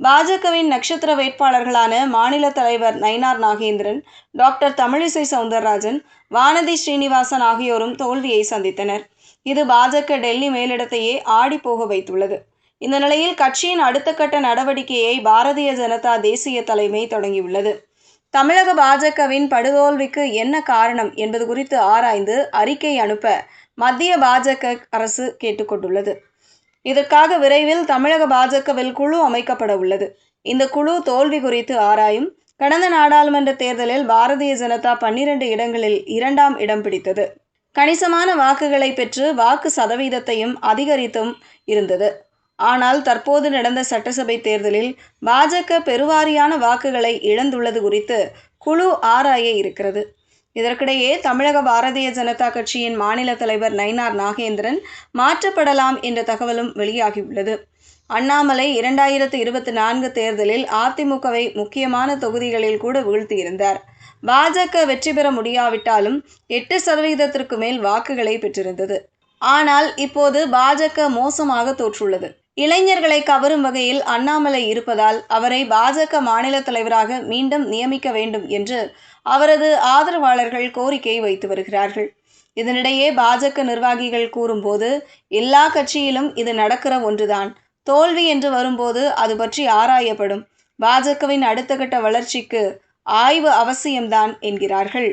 பாஜகவின் நட்சத்திர வேட்பாளர்களான மாநில தலைவர் நயினார் நாகேந்திரன், டாக்டர் தமிழிசை சவுந்தரராஜன், வானதி ஸ்ரீனிவாசன் ஆகியோரும் தோல்வியை சந்தித்தனர். இது பாஜக டெல்லி மேலிடத்தையே ஆடிப்போக வைத்துள்ளது. இந்த நிலையில் கட்சியின் அடுத்த கட்ட நடவடிக்கையை பாரதிய ஜனதா தேசிய தலைமை தொடங்கியுள்ளது. தமிழக பாஜகவின் படுதோல்விக்கு என்ன காரணம் என்பது குறித்து ஆராய்ந்து அறிக்கை அனுப்ப மத்திய பாஜக அரசு கேட்டுக்கொண்டுள்ளது. இதற்காக விரைவில் தமிழக பாஜகவில் குழு அமைக்கப்பட உள்ளது. இந்த குழு தோல்வி குறித்து ஆராயும். கடந்த நாடாளுமன்ற தேர்தலில் பாரதிய ஜனதா 12 இடங்களில் 2ஆம் இடம் பிடித்தது. கணிசமான வாக்குகளை பெற்று வாக்கு சதவீதத்தையும் அதிகரித்தும் இருந்தது. ஆனால் தற்போது நடந்த சட்டசபை தேர்தலில் பாஜக பெருவாரியான வாக்குகளை இழந்துள்ளது குறித்து குழு ஆராய இருக்கிறது. இதற்கிடையே தமிழக பாரதிய ஜனதா கட்சியின் மாநில தலைவர் நயினார் நாகேந்திரன் மாற்றப்படலாம் என்ற தகவலும் வெளியாகியுள்ளது. அண்ணாமலை 2024 தேர்தலில் அதிமுகவை முக்கியமான தொகுதிகளில் கூட வீழ்த்தியிருந்தார். பாஜக வெற்றி பெற முடியாவிட்டாலும் 8% மேல் வாக்குகளை பெற்றிருந்தது. ஆனால் இப்போது பாஜக மோசமாக தோற்றுள்ளது. இளைஞர்களை கவரும் வகையில் அண்ணாமலை இருப்பதால் அவரை பாஜக மாநில தலைவராக மீண்டும் நியமிக்க வேண்டும் என்று அவரது ஆதரவாளர்கள் கோரிக்கை வைத்து வருகிறார்கள். இதனிடையே பாஜக நிர்வாகிகள் கூறும்போது, எல்லா கட்சியிலும் இது நடக்கிற ஒன்றுதான். தோல்வி என்று வரும்போது அது பற்றி ஆராயப்படும். பாஜகவின் அடுத்த கட்ட வளர்ச்சிக்கு ஆய்வு அவசியம்தான் என்கிறார்கள்.